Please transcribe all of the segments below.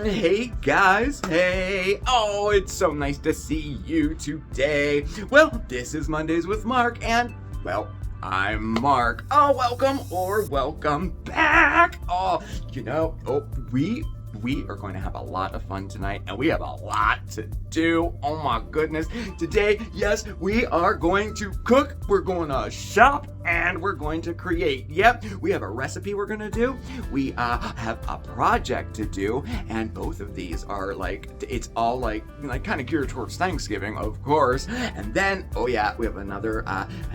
Hey guys, hey! Oh, it's so nice to see you today. Well, this is Mondays with Marc, and, well, I'm Marc. Oh, welcome back! We are going to have a lot of fun tonight, and we have a lot to do. Oh my goodness. Today, yes, we are going to cook, we're going to shop, and we're going to create. Yep, we have a recipe we're going to do. We have a project to do, and both of these are it's all kind of geared towards Thanksgiving, of course. And then, oh yeah, we have another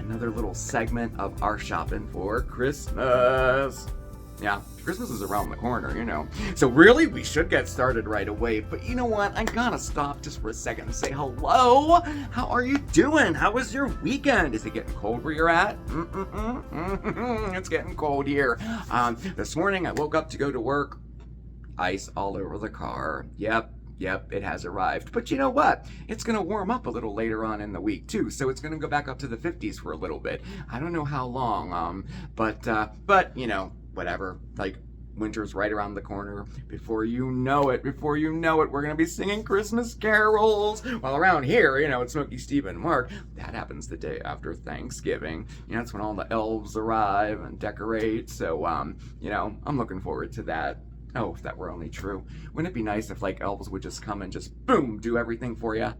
little segment of our shopping for Christmas. Yeah, Christmas is around the corner, So really, we should get started right away. But you know what? I'm gonna stop just for a second and say hello. How are you doing? How was your weekend? Is it getting cold where you're at? It's getting cold here. This morning, I woke up to go to work. Ice all over the car. Yep, it has arrived. But you know what? It's going to warm up a little later on in the week, too. So it's going to go back up to the 50s for a little bit. I don't know how long, but whatever. Winter's right around the corner. Before you know it, we're going to be singing Christmas carols. While around here, it's Smokeysteveandmarc. That happens the day after Thanksgiving. That's when all the elves arrive and decorate. So, I'm looking forward to that. Oh, if that were only true. Wouldn't it be nice if, elves would just come and just, boom, do everything for you?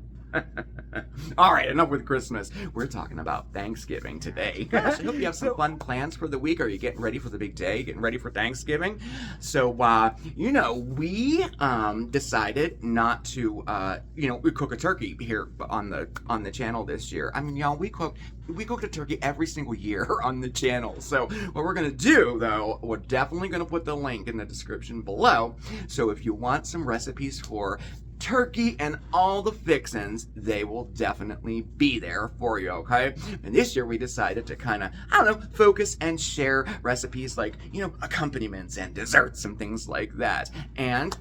All right, enough with Christmas. We're talking about Thanksgiving today. Gosh, I hope you have some fun plans for the week. Are you getting ready for the big day? Getting ready for Thanksgiving? So, we decided not to, we cook a turkey here on the channel this year. I mean, y'all, we cooked a turkey every single year on the channel. So what we're going to do, though, we're definitely going to put the link in the description below. So if you want some recipes for turkey and all the fixins, they will definitely be there for you, okay? And this year we decided to kind of, focus and share recipes like, accompaniments and desserts and things like that. And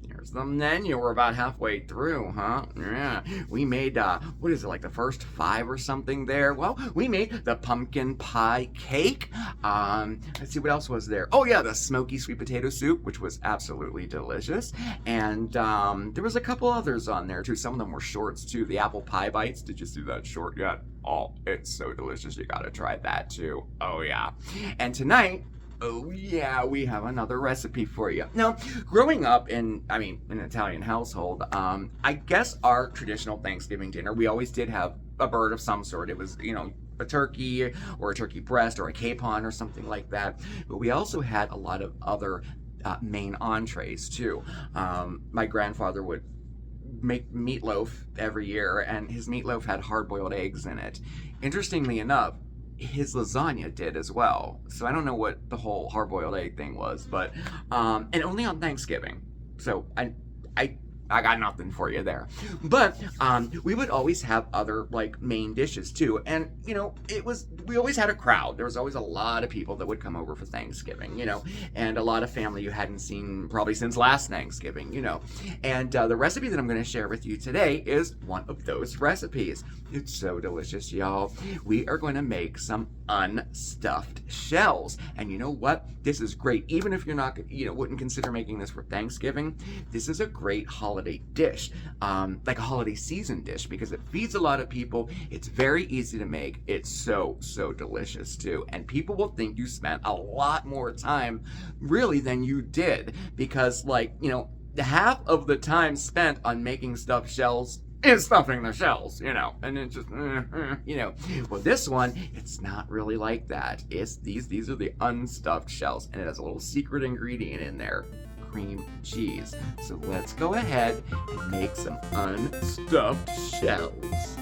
here's the menu. We're about halfway through, huh? Yeah. We made, the first 5 or something there? Well, we made the pumpkin pie cake. Let's see, what else was there? Oh yeah, the smoky sweet potato soup, which was absolutely delicious. And there was a couple others on there too. Some of them were shorts too. The apple pie bites. Did you see that short yet? Oh, it's so delicious. You gotta try that too. Oh yeah. And tonight, oh yeah, we have another recipe for you. Now, growing up in an Italian household, I guess our traditional Thanksgiving dinner, we always did have a bird of some sort. It was, a turkey or a turkey breast or a capon or something like that. But we also had a lot of other main entrees too. My grandfather would make meatloaf every year, and his meatloaf had hard-boiled eggs in it. Interestingly enough, his lasagna did as well. So I don't know what the whole hard-boiled egg thing was, but and only on Thanksgiving. So I got nothing for you there. But we would always have other main dishes too. And we always had a crowd. There was always a lot of people that would come over for Thanksgiving, and a lot of family you hadn't seen probably since last Thanksgiving, And the recipe that I'm going to share with you today is one of those recipes. It's so delicious, y'all. We are going to make some unstuffed shells. And you know what? This is great. Even if you're not, wouldn't consider making this for Thanksgiving, this is a great holiday dish, like a holiday season dish, because it feeds a lot of people. It's very easy to make. It's so delicious too. And people will think you spent a lot more time really than you did, because half of the time spent on making stuffed shells is stuffing the shells, and it just, Well, this one, it's not really like that. It's these are the unstuffed shells, and it has a little secret ingredient in there, cream cheese. So let's go ahead and make some unstuffed shells.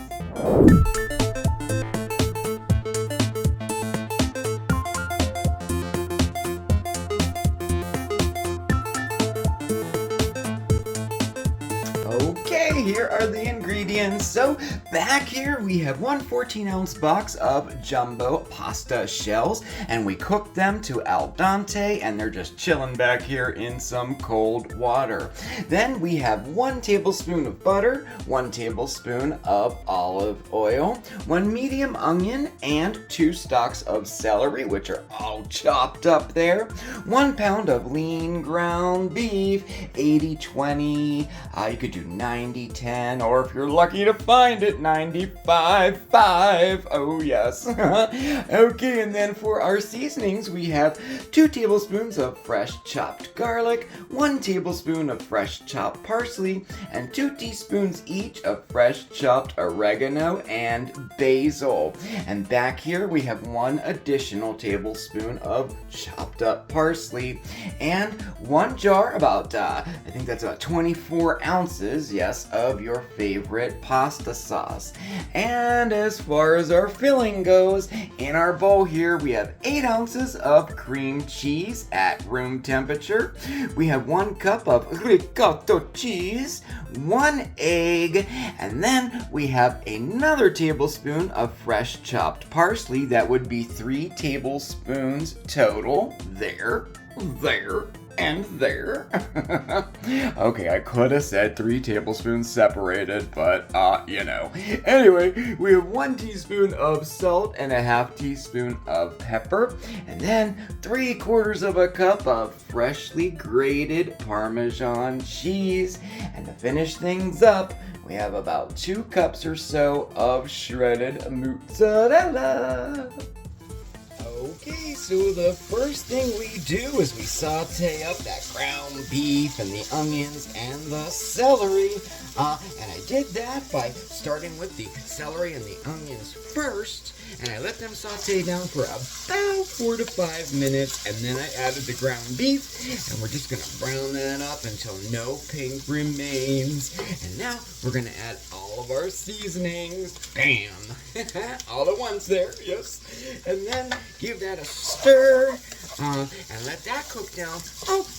here are the ingredients. So back here we have one 14-ounce box of jumbo pasta shells, and we cooked them to al dente, and they're just chilling back here in some cold water. Then we have 1 tablespoon of butter, 1 tablespoon of olive oil, 1 medium onion, and 2 stalks of celery, which are all chopped up there, 1 pound of lean ground beef, 80-20, you could do 90-10, or if you're lucky to find it, 95-5, oh yes. Okay, and then for our seasonings, we have 2 tablespoons of fresh chopped garlic, 1 tablespoon of fresh chopped parsley, and 2 teaspoons each of fresh chopped oregano and basil. And back here we have 1 additional tablespoon of chopped up parsley, and 1 jar, about I think that's about 24 ounces, yes, of your favorite pasta sauce. And as far as our filling goes, in our bowl here we have 8 ounces of cream cheese at room temperature. We have 1 cup of ricotta cheese, 1 egg, and then we have another tablespoon of fresh chopped parsley. That would be 3 tablespoons total. There, and there. Okay, I could have said 3 tablespoons separated, but you know. Anyway, we have 1 teaspoon of salt and a half teaspoon of pepper, and then 3/4 of a cup of freshly grated Parmesan cheese. And to finish things up, we have about 2 cups or so of shredded mozzarella. Okay, so the first thing we do is we saute up that ground beef and the onions and the celery. And I did that by starting with the celery and the onions first, and I let them saute down for about 4 to 5 minutes, and then I added the ground beef, and we're just gonna brown that up until no pink remains. And now we're gonna add all of our seasonings. Bam! All at once there, yes. And then give that a stir, and let that cook down,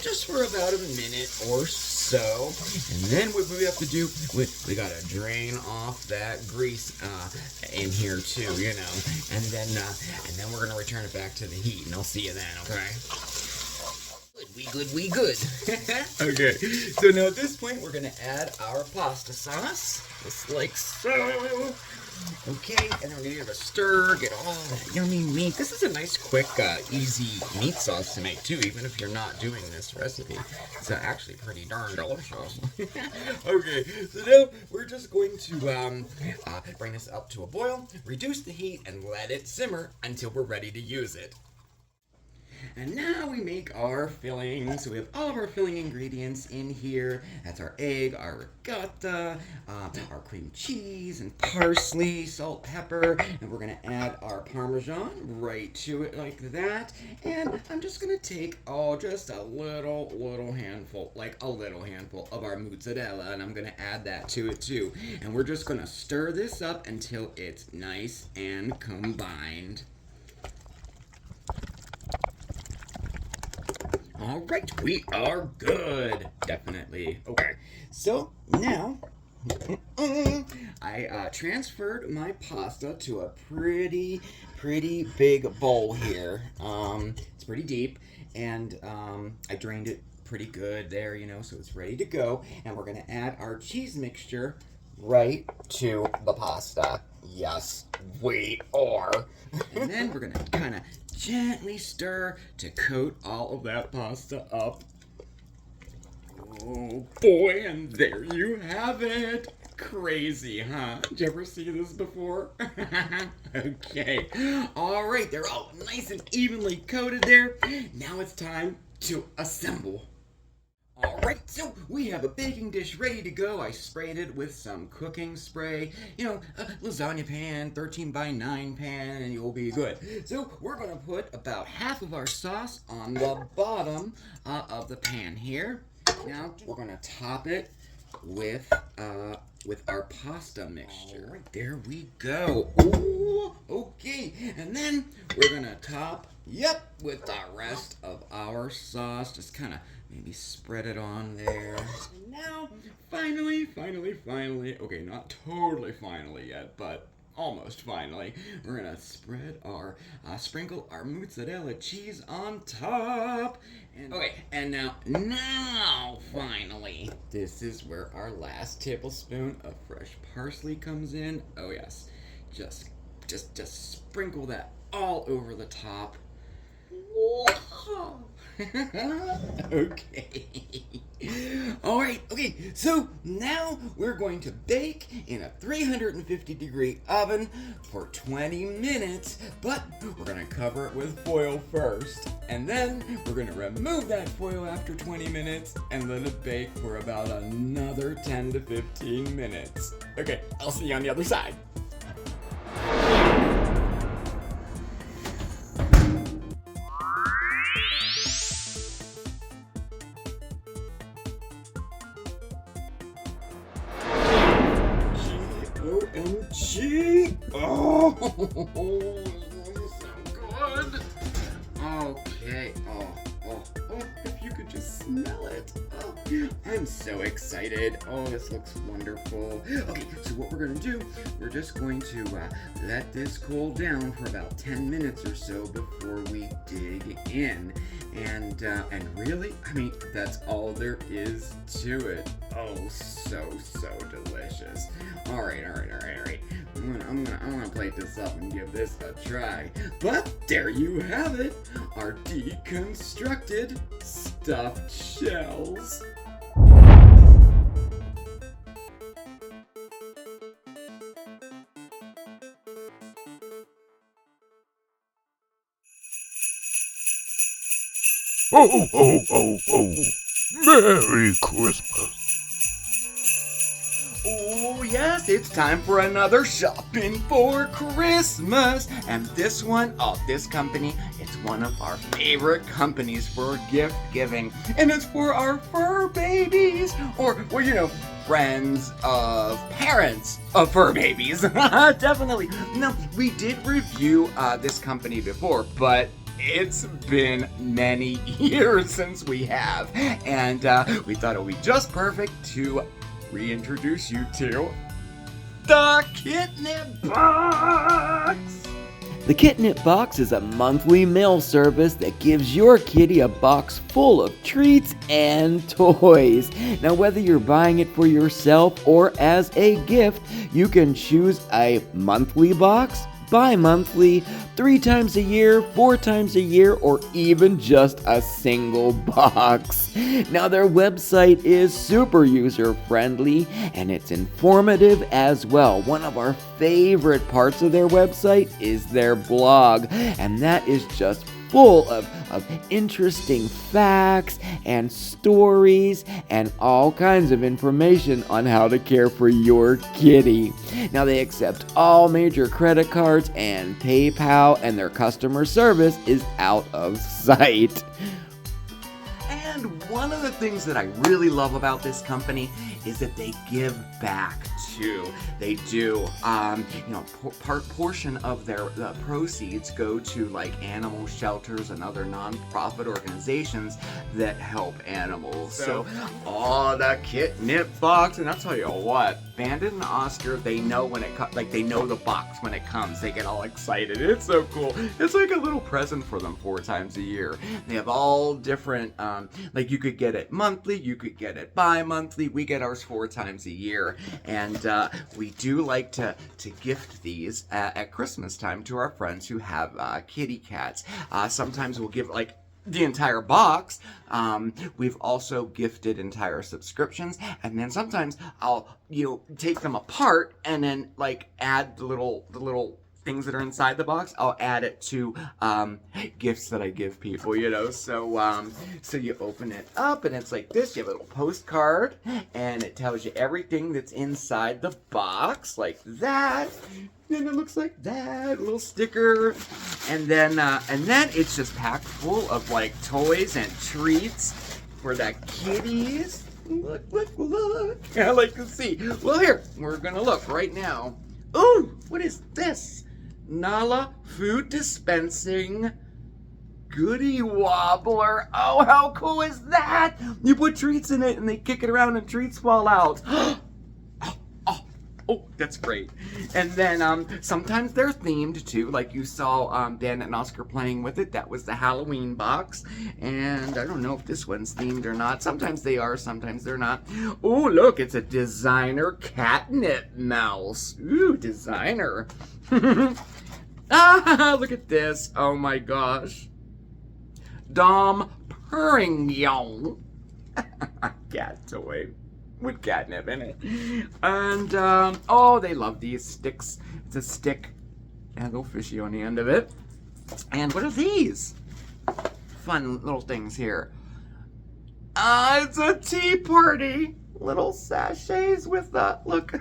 just for about a minute or so. And then what we have to do, we gotta drain off that grease in here too, you know. And then we're gonna return it back to the heat, and I'll see you then, okay? We good. Okay, so now at this point, we're gonna add our pasta sauce, just like so. Okay, and then we're gonna give it a stir, get all that yummy meat. This is a nice, quick, easy meat sauce to make too, even if you're not doing this recipe. It's actually pretty darn delicious. Okay, so now we're just going to bring this up to a boil, reduce the heat, and let it simmer until we're ready to use it. And now we make our filling. So we have all of our filling ingredients in here. That's our egg, our ricotta, our cream cheese and parsley, salt, pepper, and we're gonna add our Parmesan right to it like that. And I'm just gonna take just a little handful, like a little handful of our mozzarella, and I'm gonna add that to it too. And we're just gonna stir this up until it's nice and combined. All right, we are good, definitely. Okay, so now I transferred my pasta to a pretty big bowl here. It's pretty deep, and I drained it pretty good there, you know, so it's ready to go. And we're gonna add our cheese mixture right to the pasta. Yes, we are. And then we're gonna kind of gently stir to coat all of that pasta up. Oh boy, and there you have it. Crazy, huh? Did you ever see this before? Okay. All right, they're all nice and evenly coated there. Now it's time to assemble. Alright, so we have a baking dish ready to go. I sprayed it with some cooking spray, you know, a lasagna pan, 13 by 9 pan, and you'll be good. So we're going to put about half of our sauce on the bottom of the pan here. Now we're going to top it with our pasta mixture. Right, there we go. Ooh, okay, and then we're gonna top, with the rest of our sauce. Just kind of maybe spread it on there. And now, finally, okay, not totally finally yet, but almost finally, we're gonna sprinkle our mozzarella cheese on top. And, okay, and now finally, this is where our last tablespoon of fresh parsley comes in. Oh yes, just sprinkle that all over the top. Whoa. Okay. Alright, okay, so now we're going to bake in a 350-degree oven for 20 minutes, but we're going to cover it with foil first, and then we're going to remove that foil after 20 minutes and let it bake for about another 10 to 15 minutes. Okay, I'll see you on the other side. OMG! Oh, so good. Okay. Oh, if you could just smell it. Oh, I'm so excited. Oh, this looks wonderful. Okay, so what we're going to do, we're just going to let this cool down for about 10 minutes or so before we dig in. And really, I mean, that's all there is to it. Oh, so delicious. All right. I'm gonna plate this up and give this a try. But there you have it, our deconstructed stuffed shells. Oh, Merry Christmas. Oh yes, it's time for another shopping for Christmas. And this company, it's one of our favorite companies for gift giving. And it's for our fur babies, or, well, you know, friends of parents of fur babies. Definitely. No, we did review this company before, but it's been many years since we have, and we thought it would be just perfect to reintroduce you to the Kitnip Box! The Kitnip Box is a monthly mail service that gives your kitty a box full of treats and toys. Now, whether you're buying it for yourself or as a gift, you can choose a monthly box, bi-monthly, 3 times a year, 4 times a year, or even just a single box. Now, their website is super user-friendly, and it's informative as well. One of our favorite parts of their website is their blog, and that is just full of interesting facts and stories and all kinds of information on how to care for your kitty. Now, they accept all major credit cards and PayPal, and their customer service is out of sight. And one of the things that I really love about this company is that they give back too. They do, portion of the proceeds go to like animal shelters and other non-profit organizations that help animals. So, the Kitnip Box, and I'll tell you what, Bandit and Oscar, they know when it they know the box when it comes. They get all excited. It's so cool. It's like a little present for them 4 times a year. They have all different, like you could get it monthly, you could get it bi-monthly. We get ours 4 times a year, and we do like to gift these at Christmas time to our friends who have kitty cats. Sometimes we'll give like the entire box. We've also gifted entire subscriptions, and then sometimes I'll take them apart and then like add the little things that are inside the box. I'll add it to gifts that I give people, so you open it up and it's like this. You have a little postcard and it tells you everything that's inside the box, like that. And it looks like that, a little sticker, and then it's just packed full of like toys and treats for the kitties. Look. I like to see. Well, here, we're gonna look right now. Ooh, what is this? Nala Food Dispensing Goody Wobbler. Oh, how cool is that? You put treats in it and they kick it around and treats fall out. Oh, that's great. And then sometimes they're themed too, like you saw Dan and Oscar playing with it. That was the Halloween box. And I don't know if this one's themed or not. Sometimes they are, sometimes they're not. Oh, look, it's a designer catnip mouse. Ooh, designer. Ah, look at this. Oh my gosh. Dom Perignon. Cat toy with catnip in it. And, oh, they love these sticks. It's a stick and a little fishy on the end of it. And what are these? Fun little things here. It's a tea party. Little sachets with look.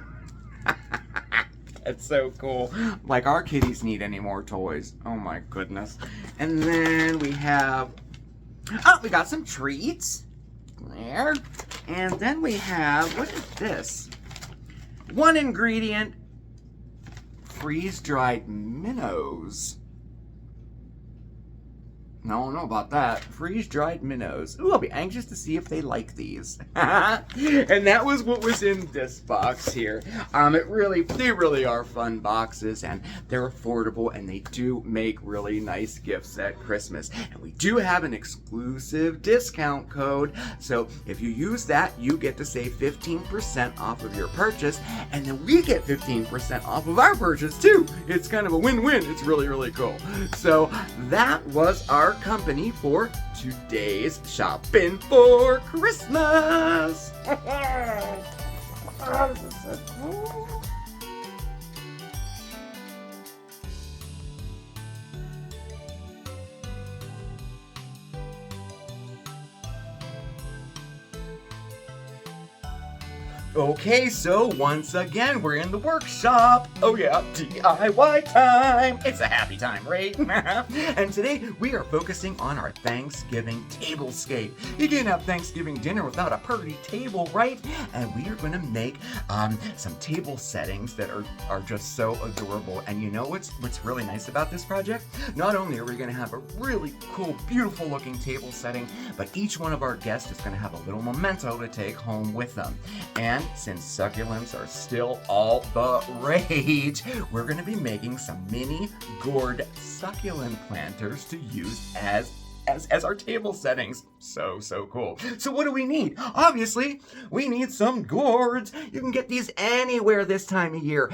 It's so cool. Like our kitties need any more toys. Oh my goodness. And then we have, we got some treats. There. And then we have, what is this? One ingredient, freeze-dried minnows. I don't know about that. Freeze-dried minnows. Ooh, I'll be anxious to see if they like these. And that was what was in this box here. They really are fun boxes, and they're affordable, and they do make really nice gifts at Christmas. And we do have an exclusive discount code, so if you use that, you get to save 15% off of your purchase, and then we get 15% off of our purchase too. It's kind of a win-win. It's really, really cool. So that was our company for today's shopping for Christmas. Oh, this is so cool. Okay, so once again, we're in the workshop. Oh yeah, DIY time. It's a happy time, right? And today, we are focusing on our Thanksgiving tablescape. You can't have Thanksgiving dinner without a party table, right? And we are gonna make some table settings that are just so adorable. And you know what's really nice about this project? Not only are we gonna have a really cool, beautiful looking table setting, but each one of our guests is gonna have a little memento to take home with them. And since succulents are still all the rage, we're going to be making some mini gourd succulent planters to use as our table settings. So cool. So what do we need? Obviously, we need some gourds. You can get these anywhere this time of year.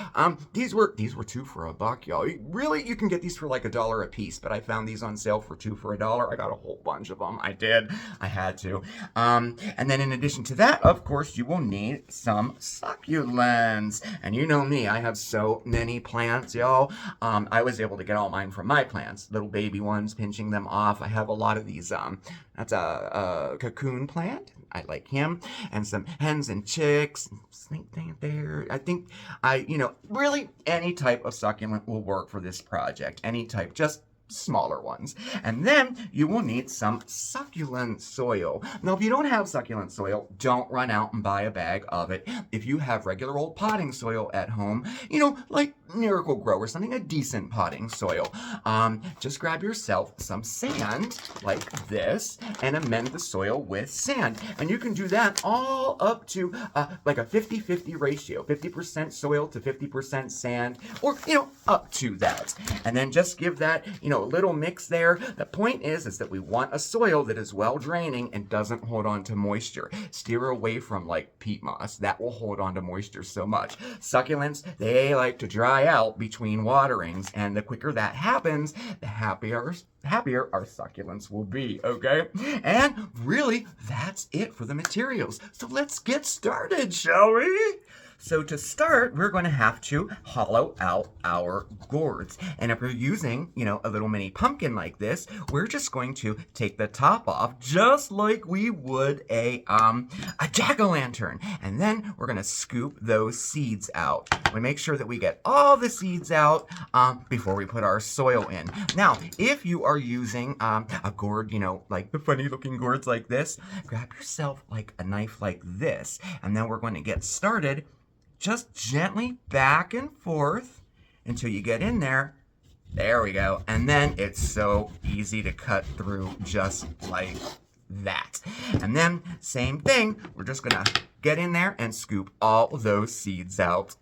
These were $2 for $1, y'all. Really, you can get these for like $1 a piece, but I found these on sale for $2 for $1. I got a whole bunch of them. I did. I had to. And then in addition to that, of course, you will need some succulents. And you know me, I have so many plants, y'all. I was able to get all mine from my plants, little baby ones, pinching them off. I have a lot of these. That's a cocoon plant. I like him. And some hens and chicks. Snake thing there. I think really any type of succulent will work for this project. Any type, just smaller ones. And then you will need some succulent soil. Now, if you don't have succulent soil, don't run out and buy a bag of it. If you have regular old potting soil at home, like Miracle Grow or something, a decent potting soil, just grab yourself some sand like this and amend the soil with sand. And you can do that all up to like a 50-50 ratio, 50% soil to 50% sand, or, up to that. And then just give that, a little mix there. The point is that we want a soil that is well draining and doesn't hold on to moisture. Steer away from like peat moss. That will hold on to moisture so much. Succulents, they like to dry out between waterings, and the quicker that happens, the happier our succulents will be, okay? And really, that's it for the materials. So let's get started, shall we? So to start, we're going to have to hollow out our gourds. And if we're using, a little mini pumpkin like this, we're just going to take the top off just like we would a jack-o'-lantern. And then we're going to scoop those seeds out. We make sure that we get all the seeds out before we put our soil in. Now, if you are using a gourd, like the funny looking gourds like this, grab yourself like a knife like this. And then we're going to get started just gently back and forth until you get in there. There we go. And then it's so easy to cut through just like that. And then same thing, we're just gonna get in there and scoop all those seeds out.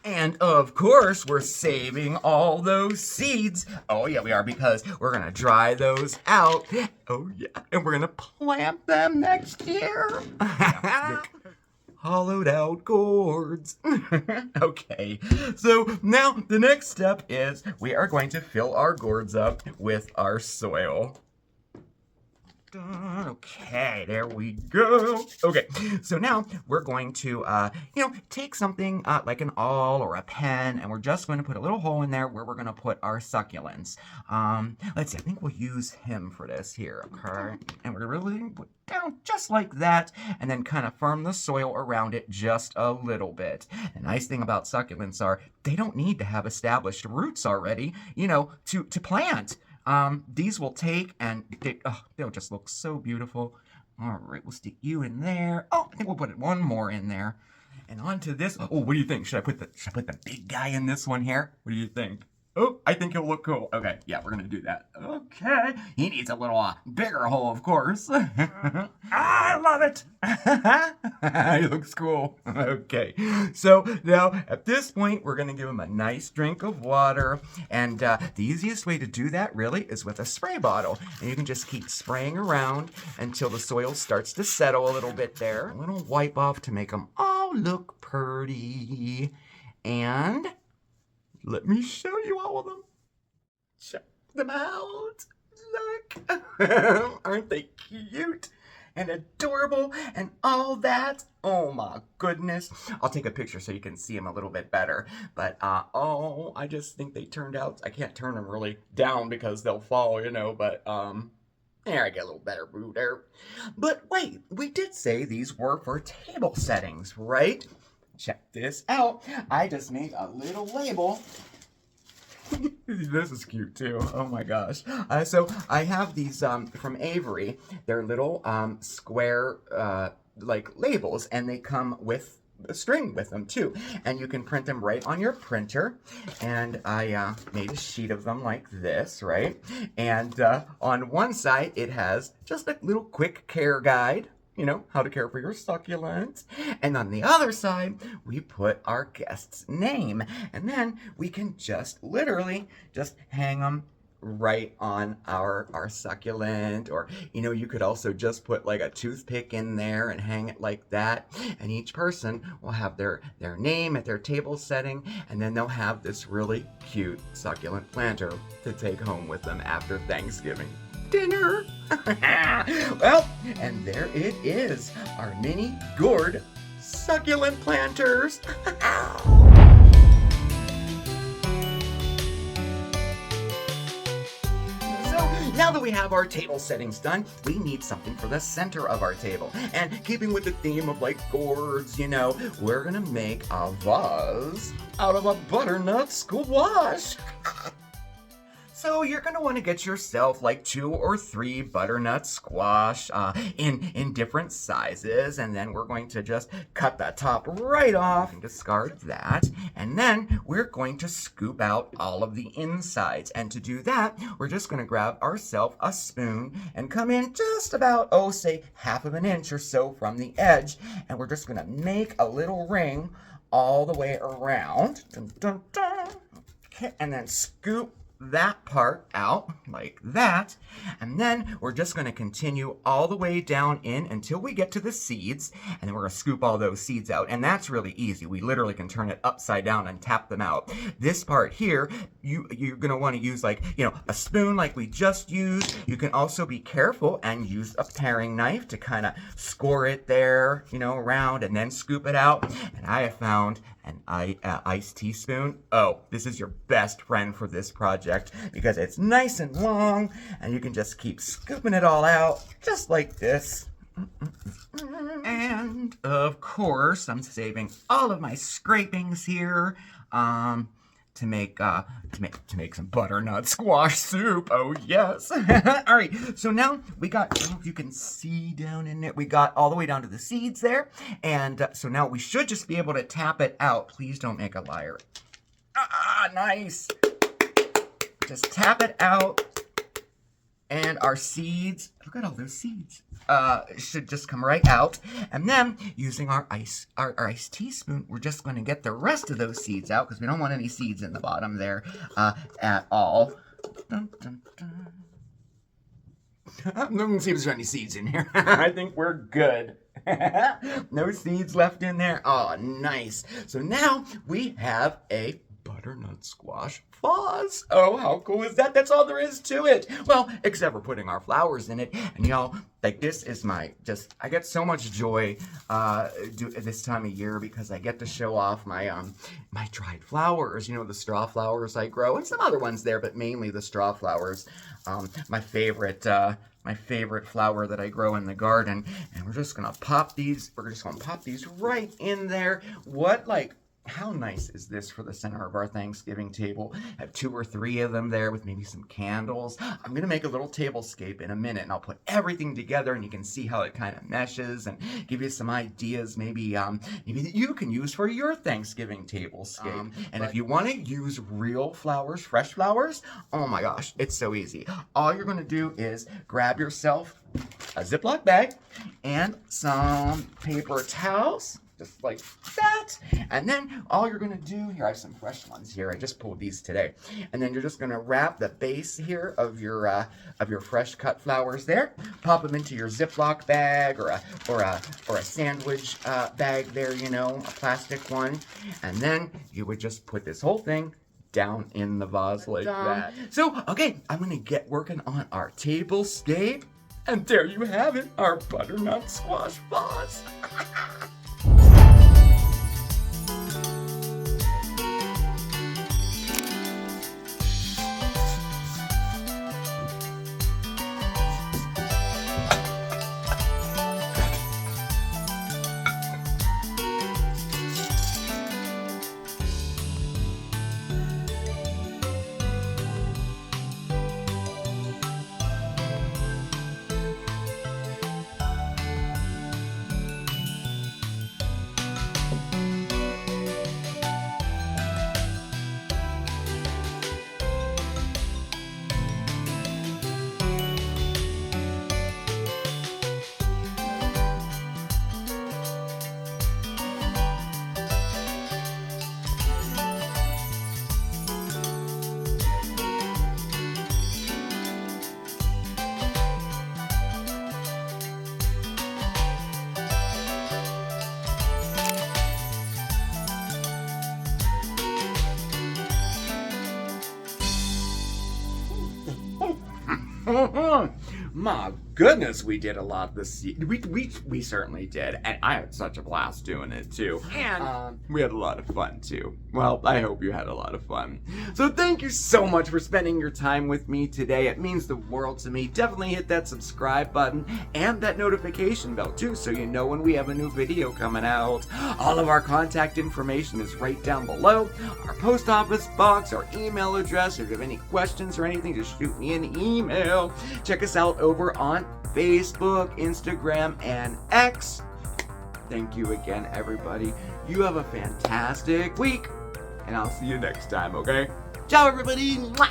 And of course, we're saving all those seeds. Oh yeah, we are, because we're gonna dry those out. Oh yeah, and we're gonna plant them next year. Hollowed out gourds. Okay, so now the next step is we are going to fill our gourds up with our soil. Okay, there we go. Okay, so now we're going to, take something like an awl or a pen, and we're just going to put a little hole in there where we're going to put our succulents. Let's see, I think we'll use him for this here, okay? And we're really put down just like that, and then kind of firm the soil around it just a little bit. The nice thing about succulents are they don't need to have established roots already, to plant. These will take and they'll just look so beautiful. All right, we'll stick you in there. Oh, I think we'll put one more in there. And onto this. Oh, what do you think? Should I put the big guy in this one here? What do you think? Oh, I think he'll look cool. Okay, yeah, we're gonna do that. Okay, he needs a little bigger hole, of course. I love it. He looks cool. Okay, so now at this point, we're gonna give him a nice drink of water, and the easiest way to do that really is with a spray bottle, and you can just keep spraying around until the soil starts to settle a little bit there. A little wipe off to make them all look pretty, and let me show you all of them. Check them out. Look. Aren't they cute and adorable and all that? Oh my goodness. I'll take a picture so you can see them a little bit better. But, I just think they turned out. I can't turn them really down because they'll fall, but, there, I get a little better view there. But wait, we did say these were for table settings, right? Check this out. I just made a little label. This is cute too. Oh my gosh. So I have these from Avery. They're little square like labels, and they come with a string with them too, and you can print them right on your printer. And I made a sheet of them like this, right? And on one side it has just a little quick care guide, how to care for your succulents. And on the other side, we put our guest's name. And then we can just literally just hang them right on our succulent. Or, you could also just put like a toothpick in there and hang it like that. And each person will have their name at their table setting. And then they'll have this really cute succulent planter to take home with them after Thanksgiving dinner. Well, and there it is, our mini gourd succulent planters. Now that we have our table settings done, we need something for the center of our table. And keeping with the theme of like gourds, we're gonna make a vase out of a butternut squash. So you're going to want to get yourself like 2 or 3 butternut squash in different sizes. And then we're going to just cut the top right off and discard that. And then we're going to scoop out all of the insides. And to do that, we're just going to grab ourselves a spoon and come in just about, say, 1/2 inch or so from the edge. And we're just going to make a little ring all the way around. Dun, dun, dun. Okay, and then scoop that part out like that. And then we're just going to continue all the way down in until we get to the seeds. And then we're going to scoop all those seeds out. And that's really easy. We literally can turn it upside down and tap them out. This part here, you're going to want to use like, a spoon like we just used. You can also be careful and use a paring knife to kind of score it there, around and then scoop it out. And I have found an iced teaspoon. Oh, this is your best friend for this project because it's nice and long and you can just keep scooping it all out just like this. And of course, I'm saving all of my scrapings here to make some butternut squash soup. Oh yes. All right, so now we got, you can see down in it, we got all the way down to the seeds there. And so now we should just be able to tap it out. Please don't make a liar. Nice. Just tap it out. And our seeds, look at all those seeds, should just come right out. And then using our ice teaspoon, we're just going to get the rest of those seeds out because we don't want any seeds in the bottom there at all. Dun, dun, dun. Doesn't seem there's any seeds in here. I think we're good. No seeds left in there. Oh, nice. So now we have a butternut squash vase. Oh, how cool is that? That's all there is to it. Well, except for putting our flowers in it. And y'all, like this is I get so much joy this time of year because I get to show off my my dried flowers, the straw flowers I grow and some other ones there, but mainly the straw flowers. My favorite flower that I grow in the garden. And we're just gonna pop these right in there. How nice is this for the center of our Thanksgiving table? Have 2 or 3 of them there with maybe some candles. I'm going to make a little tablescape in a minute, and I'll put everything together, and you can see how it kind of meshes and give you some ideas maybe that you can use for your Thanksgiving tablescape. And if you want to use real flowers, fresh flowers, oh my gosh, it's so easy. All you're going to do is grab yourself a Ziploc bag and some paper towels. Just like that. And then all you're going to do, here I have some fresh ones here. I just pulled these today. And then you're just going to wrap the base here of your fresh cut flowers there. Pop them into your Ziploc bag or a sandwich bag there, a plastic one. And then you would just put this whole thing down in the vase like that. So, okay, I'm going to get working on our tablescape. And there you have it, our butternut squash vase. My goodness, we did a lot this year. We certainly did, and I had such a blast doing it too. And we had a lot of fun too. Well, I hope you had a lot of fun. So thank you so much for spending your time with me today. It means the world to me. Definitely hit that subscribe button and that notification bell too, so you know when we have a new video coming out. All of our contact information is right down below. Our post office box, our email address. If you have any questions or anything, just shoot me an email. Check us out over on Facebook, Instagram, and X. Thank you again, everybody. You have a fantastic week, and I'll see you next time, okay? Ciao, everybody. Mwah.